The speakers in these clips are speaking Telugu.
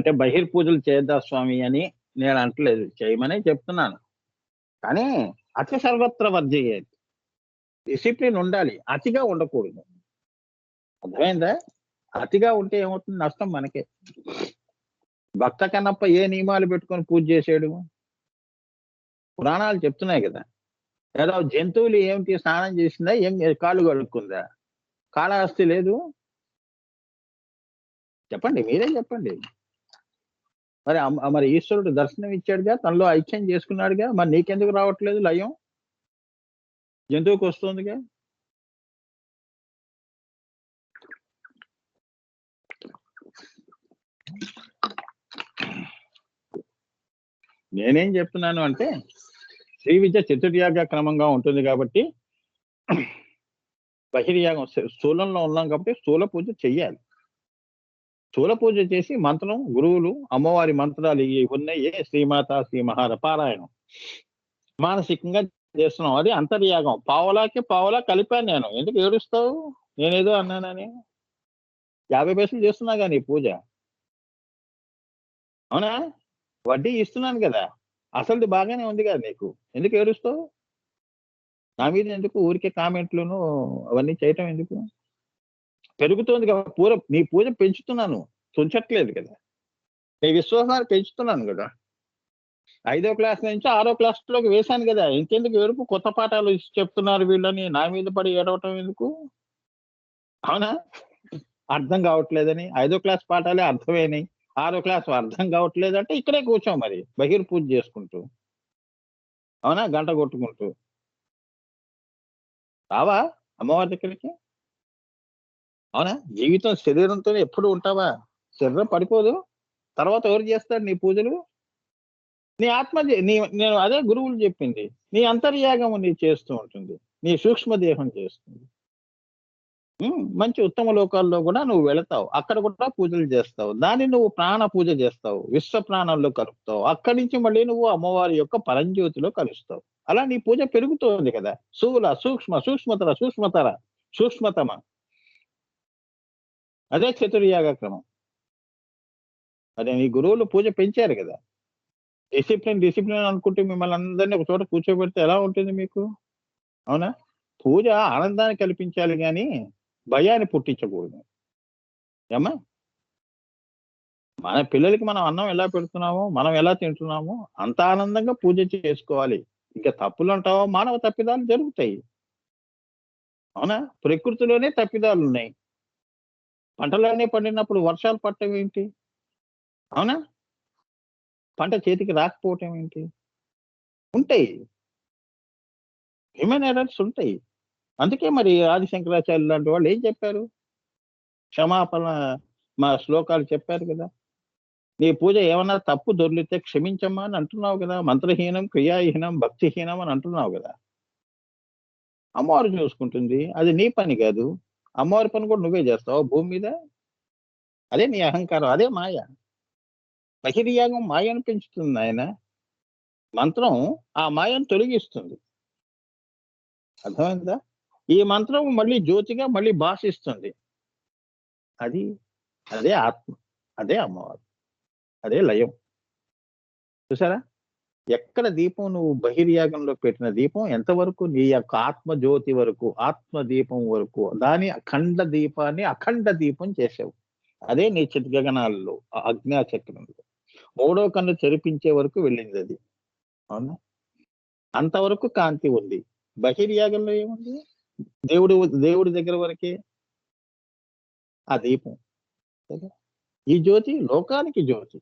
అంటే బహిర్పూజలు చేద్దాం స్వామి అని నేను అంటలేదు, చేయమనే చెప్తున్నాను. కానీ అతి సర్వత్ర వర్జయేత్. డిసిప్లిన్ ఉండాలి, అతిగా ఉండకూడదు. అర్థమైందా? అతిగా ఉంటే ఏమవుతుంది? నష్టం మనకే. భక్త కన్నప్ప ఏ నియమాలు పెట్టుకొని పూజ చేసాడు? పురాణాలు చెప్తున్నాయి కదా. ఏదో జంతువులు ఏమిటి స్నానం చేసిందా, ఏం కాళ్ళు కడుక్కుందా? కాళహస్తి లేదు? చెప్పండి, మీరే చెప్పండి. మరి ఈశ్వరుడు దర్శనం ఇచ్చాడుగా, తనలో ఐక్యం చేసుకున్నాడుగా, మరి నీకెందుకు రావట్లేదు లయం? జంతువుకి వస్తుందిగా. నేనేం చెప్తున్నాను అంటే, శ్రీ విద్య చతుర్యాగ క్రమంగా ఉంటుంది కాబట్టి బహిర్యాగం స్థూలంలో ఉన్నాం కాబట్టి స్థూల పూజ చెయ్యాలి. స్థూల పూజ చేసి మంత్రం, గురువులు, అమ్మవారి మంత్రాలు ఉన్నాయి, శ్రీమాత శ్రీ మహార పారాయణం మానసికంగా చేస్తున్నాం. అది అంతర్యాగం. పావలాకి పావలా కలిపాను నేను. ఎందుకు ఏడుస్తావు? నేనేదో అన్నానని. 50 పైసలు చేస్తున్నా కానీ పూజ, అవునా? వడ్డీ ఇస్తున్నాను కదా, అసలుది బాగానే ఉంది కదా నీకు, ఎందుకు ఏడుస్తావు? నా మీద ఎందుకు ఊరికే కామెంట్లను అవన్నీ చేయటం ఎందుకు? పెరుగుతోంది కదా నీ పూజ పెంచుతున్నాను, తుంచట్లేదు కదా. నీ విశ్వాసాన్ని పెంచుతున్నాను కదా. 5వ క్లాస్ నుంచి 6వ క్లాస్లోకి వేశాను కదా. ఇంకెందుకు ఏడుపు? కొత్త పాఠాలు చెప్తున్నారు వీళ్ళని నా మీద పడి ఏడవటం ఎందుకు? అవునా? అర్థం కావట్లేదని 5వ క్లాస్ పాఠాలే అర్థమైనాయి, 6వ క్లాస్ అర్థం కావట్లేదంటే ఇక్కడే కూర్చోం మరి బహిర్పూజ చేసుకుంటూ, అవునా? గంట కొట్టుకుంటూ రావా అమ్మవారి దగ్గరికి? అవునా? జీవితం శరీరంతోనే ఎప్పుడు ఉంటావా? శరీరం పడిపోదు. తర్వాత ఎవరు చేస్తాడు నీ పూజలు? నీ ఆత్మ నేను అదే గురువులు చెప్పింది, నీ అంతర్యాగం నీ చేస్తూ ఉంటుంది, నీ సూక్ష్మదేహం చేస్తుంది. మంచి ఉత్తమ లోకాల్లో కూడా నువ్వు వెళతావు, అక్కడ కూడా పూజలు చేస్తావు. దాన్ని నువ్వు ప్రాణ పూజ చేస్తావు, విశ్వ ప్రాణంలో కలుపుతావు. అక్కడి నుంచి మళ్ళీ నువ్వు అమ్మవారి యొక్క పరంజ్యోతిలో కలుస్తావు. అలా నీ పూజ పెరుగుతోంది కదా. స్థూల సూక్ష్మ సూక్ష్మతర సూక్ష్మతర సూక్ష్మతమ, అదే చతుర్యాగ క్రమం. అదే నీ గురువులు పూజ పెంచారు కదా. డిసిప్లిన్ అనుకుంటే మిమ్మల్ని అందరినీ ఒక చోట కూర్చోబెడితే ఎలా ఉంటుంది మీకు? అవునా? పూజ ఆనందాన్ని కల్పించాలి కానీ భయాన్ని పుట్టించకూడదు. ఏమ్మా? మన పిల్లలకి మనం అన్నం ఎలా పెడుతున్నామో, మనం ఎలా తింటున్నామో అంత ఆనందంగా పూజ చేసుకోవాలి. ఇంకా తప్పులు అంటావో, మానవ తప్పిదాలు జరుగుతాయి. అవునా? ప్రకృతిలోనే తప్పిదాలు ఉన్నాయి. పంటలన్నీ పండినప్పుడు వర్షాలు పడటం ఏంటి? అవునా? పంట చేతికి రాకపోవటం ఏంటి? ఉంటాయి, హ్యూమన్ ఎర్రర్స్ ఉంటాయి. అందుకే మరి ఆది శంకరాచార్యులు లాంటి వాళ్ళు ఏం చెప్పారు? క్షమాపణ మా శ్లోకాలు చెప్పారు కదా. నీ పూజ ఏమన్నా తప్పు దొర్లితే క్షమించమ్మా అని అంటున్నావు కదా. మంత్రహీనం, క్రియాహీనం, భక్తిహీనం అని అంటున్నావు కదా. అమ్మవారు చూసుకుంటుంది, అది నీ పని కాదు. అమ్మవారి పని కూడా నువ్వే చేస్తావు భూమి మీద. అదే నీ అహంకారం, అదే మాయ. బహిర్యాగం మాయను పెంచుతుంది ఆయన. మంత్రం ఆ మాయను తొలగిస్తుంది. అర్థమైందా? ఈ మంత్రం మళ్ళీ జ్యోతిగా మళ్ళీ భాషిస్తుంది. అది అదే ఆత్మ, అదే అమ్మవారు, అదే లయం. చూసారా? ఎక్కడ దీపం నువ్వు బహిర్యాగంలో పెట్టిన దీపం ఎంతవరకు నీ యొక్క ఆత్మ జ్యోతి వరకు, ఆత్మ దీపం వరకు, దాని అఖండ దీపం చేసావు. అదే నీ చిద్గగనాల్లో, అజ్ఞాచక్రంలో 3వ కన్ను చెరిపించే వరకు వెళ్ళింది అది. అవునా? అంతవరకు కాంతి ఉంది. బహిర్యాగంలో ఏముంది? దేవుడి దగ్గర వరకే ఆ దీపం కదా. ఈ జ్యోతి లోకానికి జ్యోతి.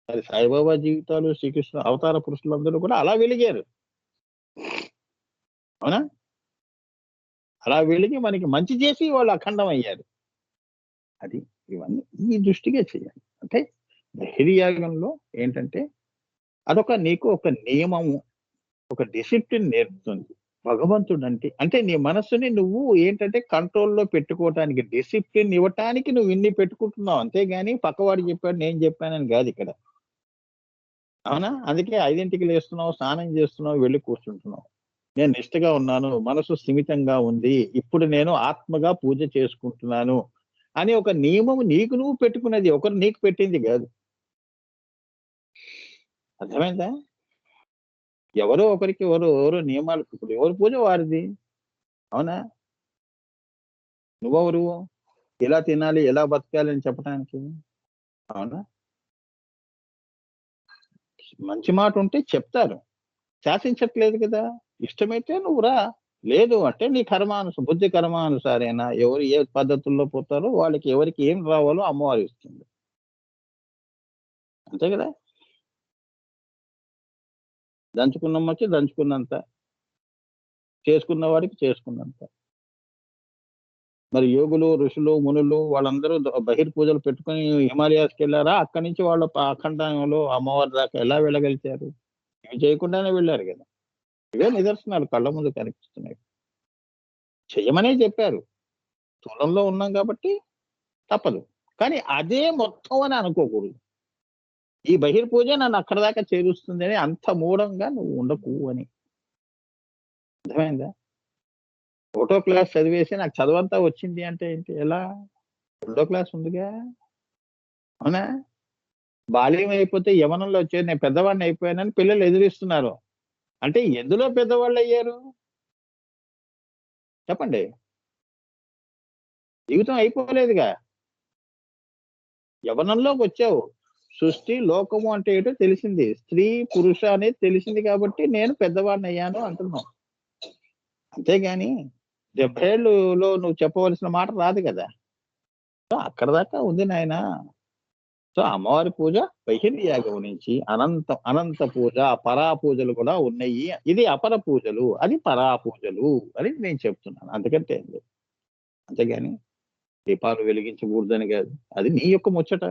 మరి సాయిబాబా జీవితాలు, శ్రీకృష్ణ అవతార పురుషులందరూ కూడా అలా వెలిగారు. అవునా? అలా వెలిగి మనకి మంచి చేసి వాళ్ళు అఖండం అయ్యారు. అది ఇవన్నీ ఈ దృష్టిగా చేయాలి. అంటే బహిర్యాగంలో ఏంటంటే అదొక నీకు ఒక నియమము, ఒక డిసిప్లిన్ నేర్పుతుంది. భగవంతుడు అంటే నీ మనస్సుని నువ్వు ఏంటంటే కంట్రోల్లో పెట్టుకోవటానికి, డిసిప్లిన్ ఇవ్వటానికి నువ్వు ఇన్ని పెట్టుకుంటున్నావు. అంతేగాని పక్కవాడు చెప్పాడు నేను చెప్పానని కాదు ఇక్కడ. అవునా? అందుకే 5ంటికి లేస్తున్నావు, స్నానం చేస్తున్నావు, వెళ్ళి కూర్చుంటున్నావు. నేను నిష్ఠగా ఉన్నాను, మనసు స్థిమితంగా ఉంది, ఇప్పుడు నేను ఆత్మగా పూజ చేసుకుంటున్నాను, అని ఒక నియమం నీకు నువ్వు పెట్టుకున్నది. ఒకరు నీకు పెట్టింది కాదు. అర్థమైందా? ఎవరో ఒకరికి ఎవరో నియమాలు ఇప్పుడు ఎవరి పూజ వారిది. అవునా? నువ్వెవరు? ఎలా తినాలి, ఎలా బతకాలి అని చెప్పడానికి. అవునా? మంచి మాట ఉంటే చెప్తారు. శాసించట్లేదు కదా! ఇష్టమైతే నువ్వు రా. లేదు అంటే నీ బుద్ధి కర్మానుసారేనా ఎవరు ఏ పద్ధతుల్లో పోతారో వాళ్ళకి ఎవరికి ఏం రావాలో అమ్మవారు ఇస్తుంది. అంతే కదా! దంచుకున్నమ్మకి దంచుకున్నంత. చేసుకున్న వాడికి చేసుకున్నంత. మరి యోగులు, ఋషులు, మునులు వాళ్ళందరూ బహిర్పూజలు పెట్టుకొని హిమాలయాస్‌కెళ్లారా? అక్కడి నుంచి వాళ్ళు అఖండంలో అమ్మవారి దాకా ఎలా వెళ్ళగలిగారు? ఇవి చేయకుండానే వెళ్లారు గదా! ఇవే నిదర్శనాలు కళ్ళ ముందు కనిపిస్తున్నాయి. చెయ్యమనే చెప్పారు. స్థూలంలో ఉన్నాం కాబట్టి తప్పదు. కానీ అదే మొత్తం అని అనుకోకూడదు. ఈ బహిర్పూజ నన్ను అక్కడి దాకా చేరుస్తుందని అంత మూఢంగా నువ్వు ఉండకు అని. అర్థమైందా? ఒకటో క్లాస్ చదివేసి నాకు చదువంతా వచ్చింది అంటే ఏంటి? ఎలా? రెండో క్లాస్ ఉందిగా. అవునా? బాల్యం అయిపోతే యవ్వనంలో వచ్చేది నేను పెద్దవాడిని అయిపోయానని పిల్లలు ఎదిరిస్తున్నారు. అంటే ఎందులో పెద్దవాళ్ళయ్యారు? చెప్పండి. జీవితం అయిపోలేదుగా. యవ్వనంలోకొచ్చావు. సృష్టి, లోకము అంటే ఏంటో తెలిసింది. స్త్రీ, పురుష అనేది తెలిసింది కాబట్టి నేను పెద్దవాడినయ్యాను అంటున్నాం. అంతేగాని 70 ఏళ్ళులో నువ్వు చెప్పవలసిన మాట రాదు గదా! సో, అక్కడి దాకా ఉంది నాయనా. సో, అమ్మవారి పూజ బహిర్యాగం నుంచి అనంత పూజ, పరా పూజలు కూడా ఉన్నయి. ఇది అపర పూజలు, అది పరా పూజలు అని నేను చెప్తున్నాను. అంతకంటే ఏం లేదు. అంతేగాని దీపాలు వెలిగించకూడదని గాదు. అది నీ యొక్క ముచ్చట.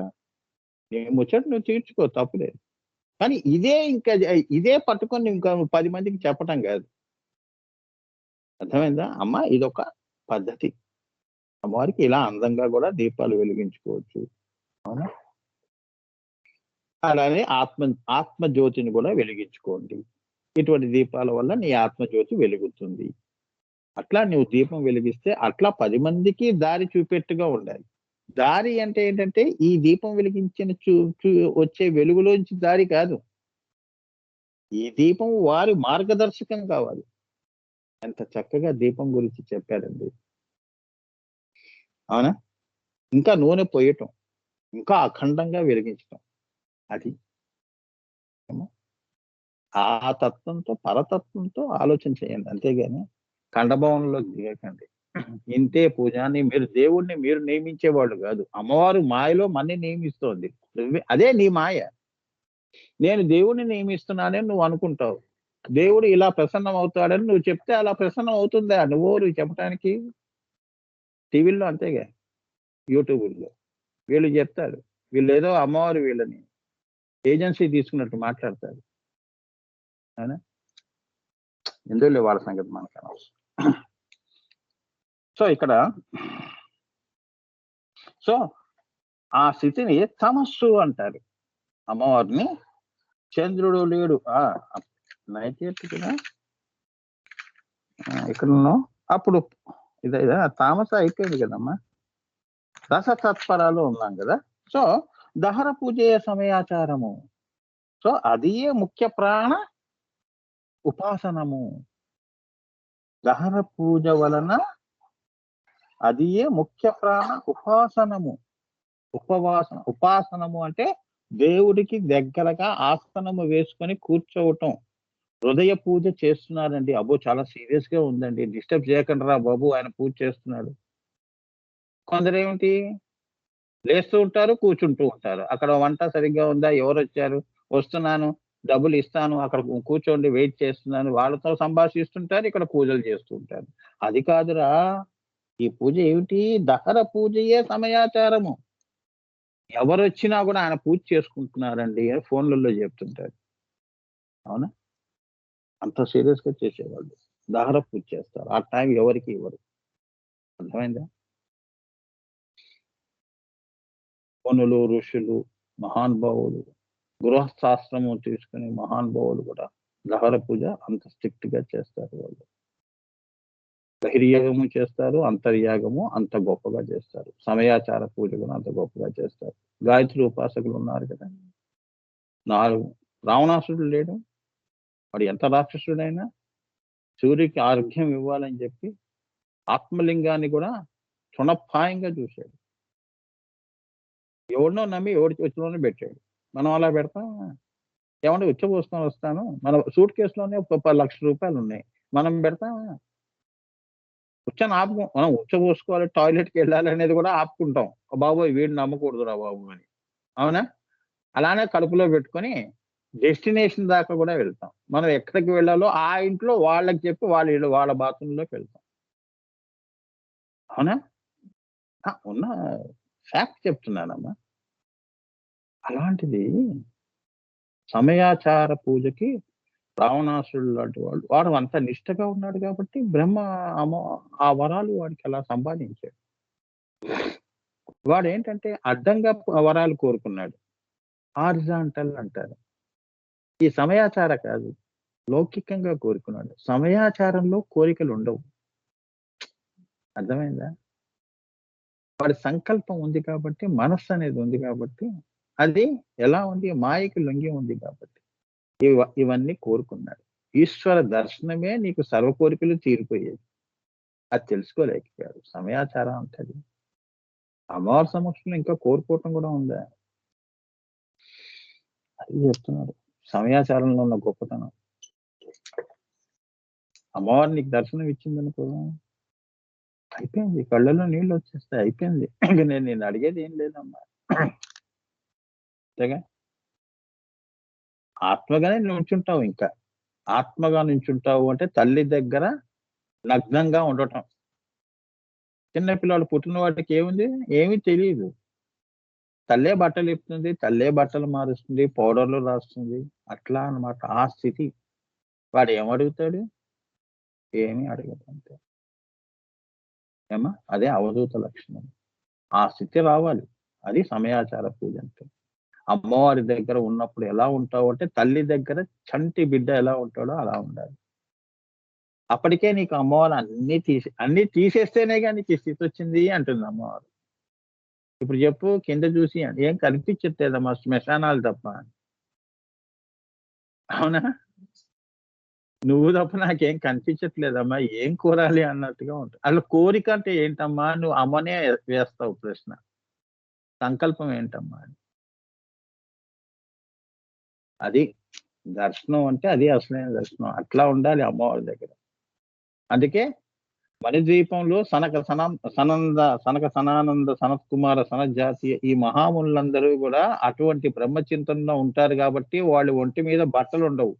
నీ ముచ్చట నువ్వు తీర్చుకో తప్పులేదు. కానీ ఇదే పట్టుకొని ఇంకా 10 మందికి చెప్పటం గాదు. అర్థమైందా? అమ్మ ఇదొక పద్ధతి. అమ్మవారికి ఇలా అందంగా గూడా దీపాలు వెలిగించుకోవచ్చు. అవునా? అలానే ఆత్మ జ్యోతిని గూడా వెలిగించుకోండి. ఇటువంటి దీపాల వల్ల నీ ఆత్మజ్యోతి వెలుగుతుంది. అట్లా నువ్వు దీపం వెలిగిస్తే అట్లా 10 మందికి దారి చూపెట్టుగా ఉండాలి. దారి అంటే ఏంటంటే ఈ దీపం వెలిగించిన చూ చూ వచ్చే వెలుగులోంచి దారి కాదు. ఈ దీపం వారి మార్గదర్శకం కావాలి. ఎంత చక్కగా దీపం గురించి చెప్పారండి. అవునా? ఇంకా నూనె పొయ్యటం. ఇంకా అఖండంగా వెలిగించటం. అది. ఏమో ఆ తత్వంతో, పరతత్వంతో ఆలోచన చేయండి. అంతేగాని ఖండభవనంలోకి దిగకండి. ఇంతే పూజ అని దేవుడిని మీరు నియమించేవాళ్ళు గాదు. అమ్మవారు మాయలో మన్ని నియమిస్తోంది. అదే నీ మాయ. నేను దేవుడిని నియమిస్తున్నానని నువ్వు అనుకుంటావు. దేవుడు ఇలా ప్రసన్నం అవుతాడని నువ్వు చెప్తే అలా ప్రసన్నం అవుతుందా? నువ్వెవరు చెప్పటానికి? టీవీల్లో అంతేగా. యూట్యూబుల్లో. వీళ్ళు జెప్తారు. వీళ్ళేదో అమ్మవారు వీళ్ళని ఏజెన్సీ తీసుకున్నట్టు మాట్లాడతారు. అవునా? ఎందుకులే వాళ్ళ సంగతి మనకనవసరం. సో, ఇక్కడ సో, ఆ స్థితిని తమస్సు అంటారు. అమ్మవారిని చంద్రుడు లేడు. నైట్ కదా! ఎక్కడున్నావు? అప్పుడు ఇదా తామస అయిపోయింది కదమ్మా! రసతత్పరాలు ఉన్నాం గదా! సో, దహర పూజయ సమయాచారము. సో, అదియే ముఖ్య ప్రాణ ఉపాసనము. దహర పూజ వలన అదియే ముఖ్య ప్రాణ ఉపాసనము. ఉపాసనము అంటే దేవుడికి దగ్గరగా ఆసనము వేసుకొని కూర్చోవటం. హృదయ పూజ చేస్తున్నారండి. అబ్బో! చాలా సీరియస్‌గా ఉందండి. డిస్టర్బ్ చేయకండిరా బాబు! ఆయన పూజ చేస్తున్నాడు. కొందరేమిటి లేస్తూ ఉంటారు, కూర్చుంటూ ఉంటారు. అక్కడ వంట సరిగ్గా ఉందా? ఎవరొచ్చారు? వస్తున్నాను, డబ్బులిస్తాను, అక్కడ కూర్చోండి వెయిట్ చేస్తున్నాను. వాళ్ళతో సంభాషిస్తుంటారు, ఇక్కడ పూజలు చేస్తూ ఉంటారు. అది కాదురా! ఈ పూజ ఏమిటి? దహర పూజయే సమయాచారము. ఎవరొచ్చినా గూడా ఆయన పూజ చేసుకుంటున్నారండి అని ఫోన్‌లలో జెప్తుంటారు. అవునా? అంత సీరియస్‌గా చేసేవాళ్ళు. దహర పూజ చేస్తారు. ఆ టైం ఎవరికీ ఇవ్వరు. అర్థమైందా? మునులు, ఋషులు, మహానుభావులు, గృహస్థాశ్రమం తీసుకునే మహానుభావులు కూడా దహర పూజ అంత స్ట్రిక్ట్‌గా చేస్తారు వాళ్ళు. బహిర్యాగము చేస్తారు, అంతర్యాగము అంత గొప్పగా చేస్తారు, సమయాచార పూజ కూడా అంత గొప్పగా చేస్తారు. గాయత్రి ఉపాసకులు ఉన్నారు కదా, 4 రావణాసురుడు లేడు, వాడు ఎంత రాక్షసుడైనా సూర్యుడికి ఆరోగ్యం ఇవ్వాలని చెప్పి ఆత్మలింగాన్ని కూడా తృణప్రాయంగా చూశాడు. ఎవడినో నమ్మి ఎవడికి వచ్చినోనే పెట్టాడు. మనం అలా పెడతాం. ఏమంటే ఉచ్చబోసుకొని వస్తాను, మన సూట్ కేసులోనే ఒక 10,00,000 రూపాయలు ఉన్నాయి, మనం పెడతామా? ఉచ్చని ఆపుకో, మనం ఉచ్చబోసుకోవాలి, టాయిలెట్కి వెళ్ళాలి అనేది కూడా ఆపుకుంటాం. బాబోయ్ వీడిని నమ్మకూడదురా బాబు అని, అవునా? అలానే కడుపులో పెట్టుకొని డెస్టినేషన్ దాకా కూడా వెళ్తాం. మనం ఎక్కడికి వెళ్ళాలో ఆ ఇంట్లో వాళ్ళకి చెప్పి వాళ్ళ ఇల్లు వాళ్ళ బాత్రూంలోకి వెళ్తాం, అవునా? ఉన్న ఫ్యాక్ట్ చెప్తున్నానమ్మా. అలాంటిది సమయాచార పూజకి రావణాసురుడు లాంటి వాడు అంత నిష్టగా ఉన్నాడు కాబట్టి బ్రహ్మ ఆ వరాలు వాడికి అలా సంపాదించాడు. వాడేంటంటే అడ్డంగా వరాలు కోరుకున్నాడు, హారిజాంటల్ అంటారు. ఈ సమయాచార కాదు, లౌకికంగా కోరుకున్నాడు. సమయాచారంలో కోరికలు ఉండవు, అర్థమైందా? వాడి సంకల్పం ఉంది కాబట్టి, మనస్సు అనేది ఉంది కాబట్టి, అది ఎలా ఉంది, మాయకి లొంగి ఉంది కాబట్టి ఇవన్నీ కోరుకున్నాడు. ఈశ్వర దర్శనమే నీకు సర్వ కోరికలు తీరిపోయేది. అది తెలుసుకోలేకపోయాడు. సమయాచారం అంటది. అమ్మవారి సమక్షంలో ఇంకా కోరుకోవటం కూడా ఉందా? అది చెప్తున్నారు సమయాచారంలో ఉన్న గొప్పతనం. అమ్మవారు నీకు దర్శనం ఇచ్చిందనుకో, అయిపోయింది, కళ్ళలో నీళ్ళు వచ్చేస్తాయి, అయిపోయింది. ఇంక నేను నిన్ను అడిగేది ఏం లేదమ్మా, అంతేగా. ఆత్మగానే నుంచుంటావు. ఇంకా ఆత్మగా నుంచుంటావు అంటే తల్లి దగ్గర నగ్నంగా ఉండటం. చిన్నపిల్లాడు పుట్టిన వాటికి ఏముంది, ఏమీ తెలియదు. తల్లే బట్టలు ఇస్తుంది, తల్లే బట్టలు మారుస్తుంది, పౌడర్లు రాస్తుంది, అట్లా అన్నమాట ఆ స్థితి. వాడు ఏమడుగుతాడు? ఏమీ అడగదు, అంతే. ఏమా అదే అవధూత లక్షణం. ఆ స్థితి రావాలి. అది సమయాచార పూజ అంటే. అమ్మవారి దగ్గర ఉన్నప్పుడు ఎలా ఉంటావు అంటే, తల్లి దగ్గర చంటి బిడ్డ ఎలా ఉంటాడో అలా ఉండాలి. అప్పటికే నీకు అమ్మవారు అన్ని తీసేస్తేనే కానీ నీకు ఈ స్థితి వచ్చింది అంటుంది అమ్మవారు. ఇప్పుడు చెప్పు, కింద చూసి ఏం కనిపించట్లేదమ్మా, శ్మశానాలు తప్ప, అవునా? నువ్వు తప్ప నాకేం కనిపించట్లేదమ్మా, ఏం కోరాలి అన్నట్టుగా ఉంటుంది. అసలు కోరిక అంటే ఏంటమ్మా? నువ్వు అమ్మనే వేస్తావు ప్రశ్న. సంకల్పం ఏంటమ్మా అని. అది దర్శనం అంటే, అది అసలైన దర్శనం. అట్లా ఉండాలి అమ్మవారి దగ్గర. అందుకే మణిద్వీపంలో సనక సనానంద సనత్ కుమార సనజ్జాతి ఈ మహామునులందరూ కూడా అటువంటి బ్రహ్మచింతనలో ఉంటారు కాబట్టి వాళ్ళు ఒంటి మీద బట్టలు ఉండవు.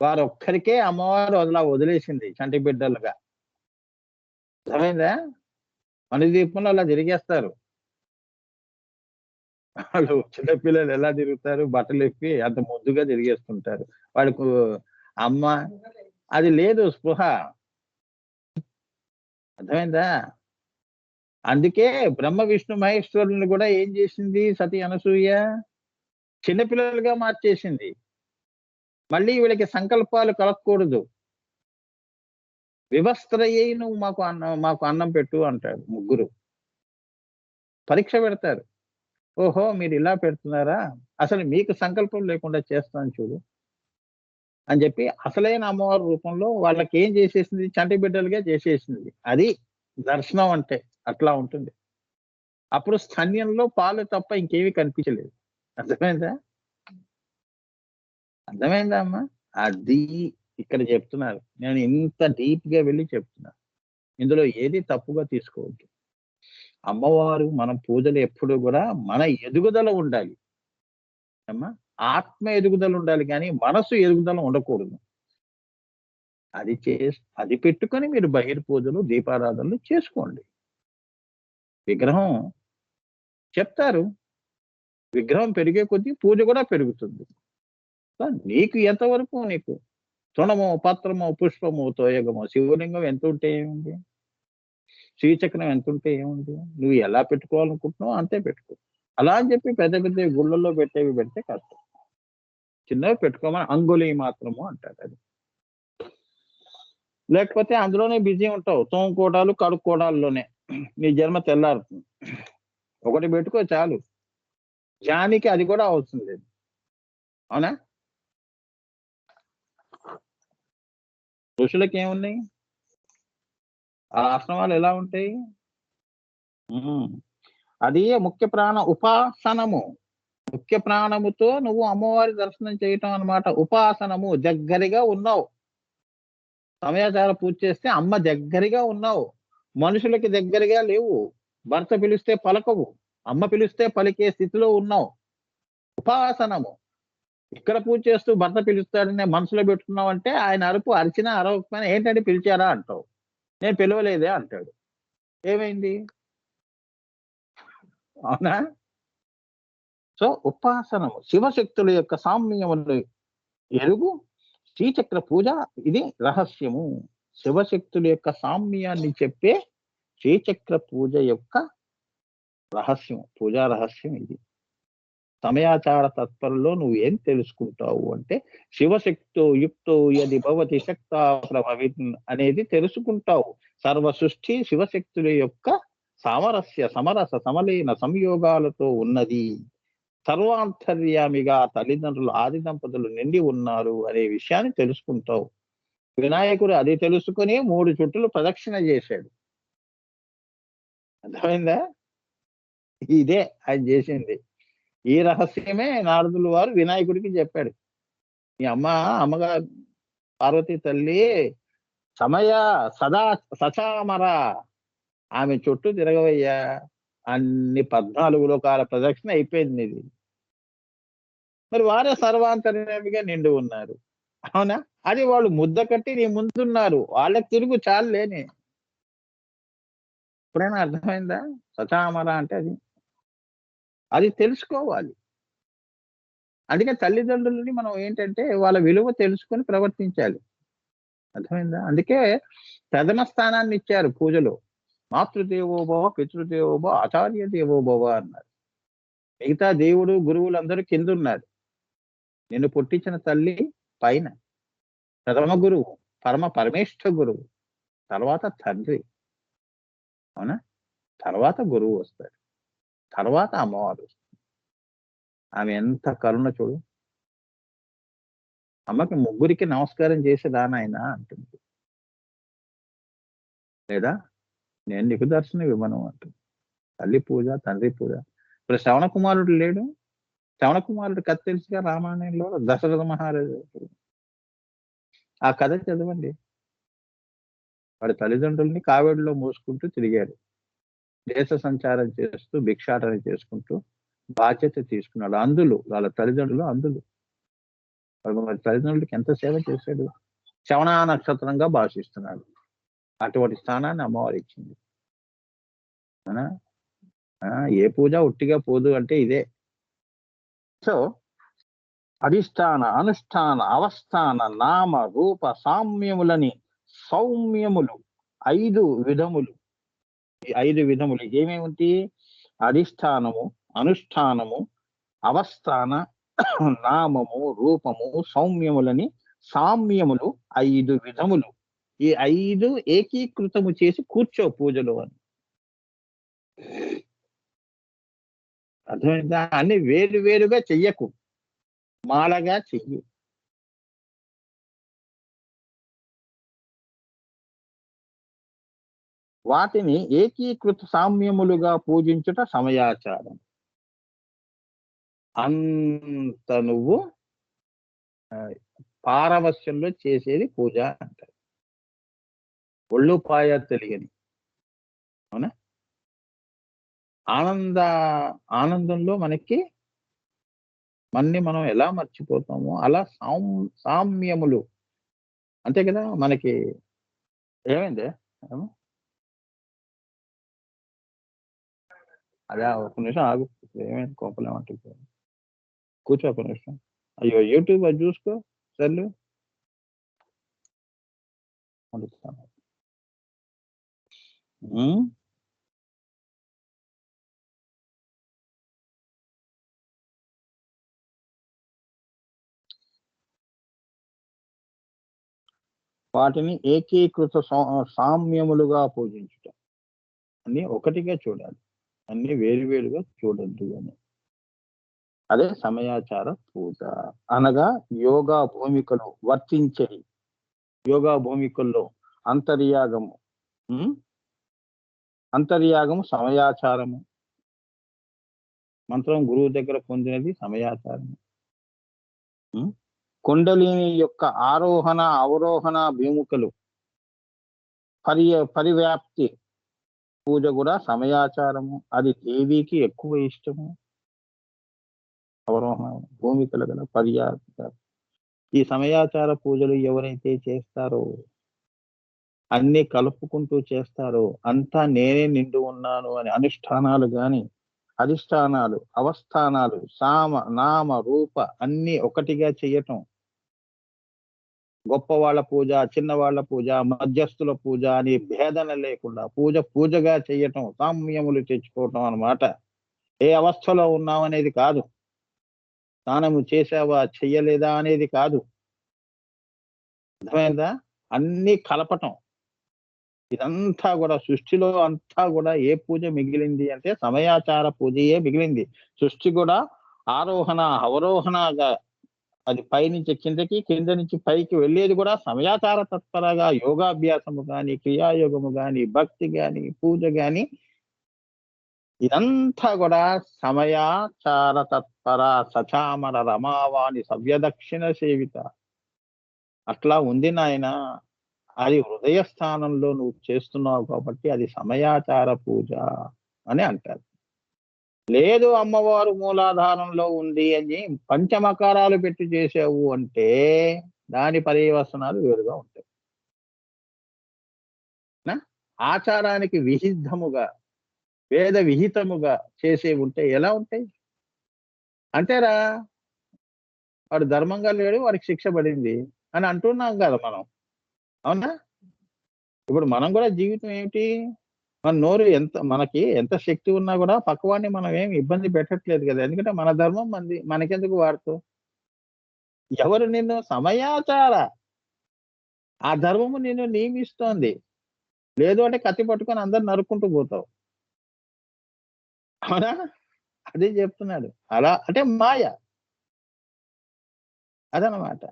వారు ఒక్కరికే అమ్మవారు వదిలేసింది చంటి బిడ్డలుగా. అర్థమైందా? మణిద్వీపంలో అలా తిరిగేస్తారు వాళ్ళు. చిన్నపిల్లలు ఎలా తిరుగుతారు, బట్టలు ఎక్కి అంత ముద్దుగా తిరిగేస్తుంటారు. వాడికి అమ్మ అది లేదు, స్పృహ. అర్థమైందా? అందుకే బ్రహ్మ విష్ణు మహేశ్వరులను కూడా ఏం చేసింది సతీ అనసూయ? చిన్నపిల్లలుగా మార్చేసింది. మళ్ళీ వీళ్ళకి సంకల్పాలు కలగకూడదు. వివస్త్రయ్యి నువ్వు మాకు అన్నం పెట్టు అంటాడు. ముగ్గురు పరీక్ష పెడతారు. ఓహో మీరు ఇలా పెడుతున్నారా, అసలు మీకు సంకల్పం లేకుండా చేస్తాను చూడు అని చెప్పి అసలైన అమ్మవారి రూపంలో వాళ్ళకి ఏం చేసేసింది, చంటి బిడ్డలుగా చేసేసింది. అది దర్శనం అంటే అట్లా ఉంటుంది. అప్పుడు స్తన్యంలో పాలు తప్ప ఇంకేమీ కనిపించలేదు. అర్థమైందా? అర్థమైందా అమ్మా? అది ఇక్కడ చెప్తున్నారు. నేను ఇంత డీప్ గా వెళ్ళి చెప్తున్నా. ఇందులో ఏది తప్పుగా తీసుకోవద్దు. అమ్మవారు మనం పూజలు ఎప్పుడు కూడా మన ఎదుగుదల ఉండాలి అమ్మా. ఆత్మ ఎదుగుదల ఉండాలి కానీ మనసు ఎదుగుదల ఉండకూడదు. అది పెట్టుకొని మీరు బహిర్పూజలు దీపారాధనలు చేసుకోండి. విగ్రహం చెప్తారు, విగ్రహం పెరిగే కొద్దీ పూజ కూడా పెరుగుతుంది. నీకు ఎంతవరకు, నీకు తృణమో పత్రమో పుష్పమో తోయగమో, శివలింగం ఎంత ఉంటే ఏముంది, శ్రీచక్రం ఎంత ఉంటే ఏముంది, నువ్వు ఎలా పెట్టుకోవాలనుకుంటున్నావు అంతే పెట్టుకో. అలా అని చెప్పి పెద్ద పెద్ద గుళ్ళల్లో పెట్టేవి పెడితే కష్టం. చిన్నవి పెట్టుకోమని అంగుళి మాత్రము అంటారు. అది లేకపోతే అందులోనే బిజీ ఉంటావు, తోముకోవడాలు కడుక్కోవడాల్లోనే నీ జన్మ తెల్లారుతుంది. ఒకటి పెట్టుకో చాలు, జానికి అది కూడా అవసరం లేదు. అవునా? ఋషులకి ఏమున్నాయి? ఆ ఆశ్రమాలు ఎలా ఉంటాయి? అది ముఖ్య ప్రాణ ఉపాసనము. ముఖ్య ప్రాణముతో నువ్వు అమ్మవారి దర్శనం చేయటం అన్నమాట. ఉపాసనము, దగ్గరగా ఉన్నావు. సమయాచార పూజ చేస్తే అమ్మ దగ్గరగా ఉన్నావు. మనుషులకి దగ్గరగా లేవు. భర్త పిలిస్తే పలకవు, అమ్మ పిలిస్తే పలికే స్థితిలో ఉన్నావు. ఉపాసనము. ఇక్కడ పూజ చేస్తూ భర్త పిలుస్తాడనే మనసులో పెట్టుకున్నావు అంటే ఆయన అరుపు అరిచినా అరవకపోయినా ఏంటంటే పిలిచారా అంటావు. నేను పిలవలేదే అంటాడు. ఏమైంది? అవునా? సో ఉపాసనము శివశక్తుల యొక్క సామ్యములు ఎరుగు శ్రీచక్ర పూజ. ఇది రహస్యము. శివశక్తుల యొక్క సామ్యాన్ని చెప్పే శ్రీచక్ర పూజ యొక్క రహస్యం, పూజా రహస్యం ఇది. సమయాచార తత్పరలో నువ్వు ఏం తెలుసుకుంటావు అంటే శివశక్తో యుక్తో యది భవతి శక్త ప్రభవిత్ అనేది తెలుసుకుంటావు. సర్వ సృష్టి శివశక్తుల యొక్క సామరస్య సమరస సమలీన సంయోగాలతో ఉన్నది. సర్వాంతర్యామిగా తల్లిదండ్రులు ఆది దంపతులు నిండి ఉన్నారు అనే విషయాన్ని తెలుసుకుంటావు. వినాయకుడు అది తెలుసుకుని 3 చుట్లు ప్రదక్షిణ చేశాడు. అర్థమైందా? ఇదే ఆయన చేసింది. ఈ రహస్యమే నారదుల వారు వినాయకుడికి చెప్పాడు. మీ అమ్మగారు పార్వతీ తల్లి సమయ సదా సచామర, ఆమె చుట్టూ తిరగవయ్యా, అన్ని 14 లోకాల ప్రదక్షిణ అయిపోయింది ఇది. మరి వారే సర్వాంతర్యామిగా నిండి ఉన్నారు. అవునా? అది వాళ్ళు ముద్ద కట్టి నీ ముందున్నారు, వాళ్ళకి తిరుగు చాలులేని. ఎప్పుడైనా అర్థమైందా? సచామర అంటే అది అది తెలుసుకోవాలి. అందుకే తల్లిదండ్రులని మనం ఏంటంటే వాళ్ళ విలువ తెలుసుకొని ప్రవర్తించాలి. అర్థమైందా? అందుకే ప్రథమ స్థానాన్ని ఇచ్చారు పూజలో. మాతృదేవోభవ, పితృదేవోభవ, ఆచార్య దేవోభవ అన్నారు. మిగతా దేవుడు గురువులందరూ కిందున్నారు. నిన్ను పుట్టించిన తల్లి పైన. ప్రథమ గురువు, పరమేష్ఠ గురువు, తర్వాత తండ్రి. అవునా? తర్వాత గురువు వస్తాడు, తర్వాత అమ్మవారు వస్తారు. ఆమె ఎంత కరుణ చూడు. అమ్మకి ముగ్గురికి నమస్కారం చేసేదానాయన అంటుంది. లేదా నేను నీకు దర్శనం ఇవ్వను అంటుంది. తల్లి పూజ, తండ్రి పూజ. ఇప్పుడు శ్రవణ కుమారుడు లేడు. శ్రవణ కుమారుడు కథ తెలుసుగా రామాయణంలో, దశరథ మహారాజు. ఆ కథ చదవండి. వాడి తల్లిదండ్రుల్ని కావేడిలో మోసుకుంటూ తిరిగాడు. దేశ సంచారం చేస్తూ భిక్షాటన చేసుకుంటూ బాధ్యత తీసుకున్నాడు. అందులు వాళ్ళ తల్లిదండ్రులు అందులు. వాళ్ళ తల్లిదండ్రులకి ఎంత సేవ చేశాడు. శ్రవణ నక్షత్రంగా భాషిస్తున్నాడు. అటువంటి స్థానాన్ని అమ్మవారు ఇచ్చింది. అవునా? ఏ పూజ ఉట్టిగా పోదు అంటే ఇదే. సో అధిష్టాన, అనుష్ఠాన, అవస్థాన, నామ, రూప సామ్యములని సౌమ్యములు 5 విధములు. ఈ 5 విధములు ఏమేమిటి? అధిష్టానము, అనుష్ఠానము, అవస్థాన, నామము, రూపము, సౌమ్యములని సామ్యములు 5 విధములు. ఈ 5 ఏకీకృతము చేసి కూర్చో పూజలో అని. అర్థమైందా? అన్ని వేరు వేరుగా చెయ్యకు, మాలగా చెయ్యి. వాటిని ఏకీకృత సామ్యములుగా పూజించుట సమయాచారం. అంత నువ్వు పారవశ్యంలో చేసేది పూజ అంటారు. ఒళ్ళు పాయ తెలియని. అవునా? ఆనందంలో మనకి మనం ఎలా మర్చిపోతామో అలా సామ్యములు. అంతే కదా మనకి. ఏమైంది? అదే ఒక నిమిషం ఆగు. ఏమైంది? కోపలేమంటుంది. కూర్చో ఒక నిమిషం. అయ్యో యూట్యూబ్ అది చూసుకో సెల్లు. వాటిని ఏకీకృత సామ్యములుగా పూజించుట. అన్ని ఒకటిగా చూడాలి, అన్ని వేరువేరుగా చూడొద్దు అని. అదే సమయాచార పూజ అనగా యోగా భూమికలు వర్తించేది. యోగా భూమికల్లో అంతర్యాగము, అంతర్యాగము సమయాచారము. మంత్రం గురువు దగ్గర పొందినది సమయాచారము. కుండలిని యొక్క ఆరోహణ అవరోహణ భూమికలు పరివ్యాప్తి పూజ కూడా సమయాచారము. అది దేవికి ఎక్కువ ఇష్టము. అవరోహణ భూమికల గల పర్యాప్తి. ఈ సమయాచార పూజలు ఎవరైతే చేస్తారో, అన్ని కలుపుకుంటూ చేస్తారో, అంతా నేనే నిండు ఉన్నాను అని అనుష్ఠానాలు గాని, అధిష్టానాలు, అవస్థానాలు, నామ రూప అన్ని ఒకటిగా చేయటం. గొప్పవాళ్ళ పూజ, చిన్నవాళ్ల పూజ, మధ్యస్థుల పూజ అని భేదన లేకుండా పూజగా చేయటం, సామ్యములు తెచ్చుకోవటం అన్నమాట. ఏ అవస్థలో ఉన్నామనేది కాదు, స్నానము చేసావా చెయ్యలేదా అనేది కాదు. అర్థమైందా? అన్ని కలపటం. ఇదంతా కూడా సృష్టిలో అంతా కూడా ఏ పూజ మిగిలింది అంటే సమయాచార పూజయే మిగిలింది. సృష్టి కూడా ఆరోహణ అవరోహణగా, అది పైనుంచి కిందకి, కింద నుంచి పైకి వెళ్ళేది కూడా సమయాచార తత్పరగా యోగాభ్యాసము గాని, క్రియాయోగము గాని, భక్తి గాని, పూజ గాని, ఇదంతా కూడా సమయాచార తత్పర సచామర రమావాణి సవ్యదక్షిణ సేవిత. అట్లా ఉంది నాయన. అది హృదయ స్థానంలో నువ్వు చేస్తున్నావు కాబట్టి అది సమయాచార పూజ అని అంటారు. లేదు అమ్మవారు మూలాధారంలో ఉంది అని పంచమకారాలు పెట్టి చేసావు అంటే దాని పర్యవసనాలు వేరుగా ఉంటాయి. ఆచారానికి విహితముగా, వేద విహితముగా చేసే ఉంటే ఎలా ఉంటాయి? అంతేరా, వాడు ధర్మంగా లేడు, వాడికి శిక్ష పడింది అని అంటున్నాం కదా మనం. అవునా? ఇప్పుడు మనం కూడా జీవితం ఏమిటి? మన నోరు మనకి ఎంత శక్తి ఉన్నా కూడా పక్కవాడిని మనం ఏం ఇబ్బంది పెట్టట్లేదు కదా. ఎందుకంటే మన ధర్మం మంది, మనకెందుకు వాడుతూ? ఎవరు నిన్ను సమయాచార ఆ ధర్మము నిన్ను నియమిస్తోంది. లేదు అంటే కత్తి పట్టుకొని అందరు నరుక్కుంటూ పోతావు. అవునా? అదే చెప్తున్నాడు. అలా అంటే మాయ, అదనమాట.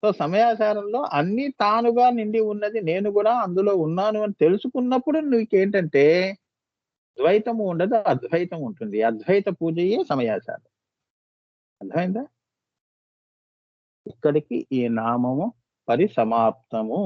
సో సమయాచారంలో అన్ని తానుగా నిండి ఉన్నది, నేను కూడా అందులో ఉన్నాను అని తెలుసుకున్నప్పుడు నీకేంటంటే ద్వైతము ఉండదు, అద్వైతం ఉంటుంది. అద్వైత పూజయే సమయాచారం. అర్థమైందా? ఇక్కడికి ఈ నామము పరిసమాప్తము.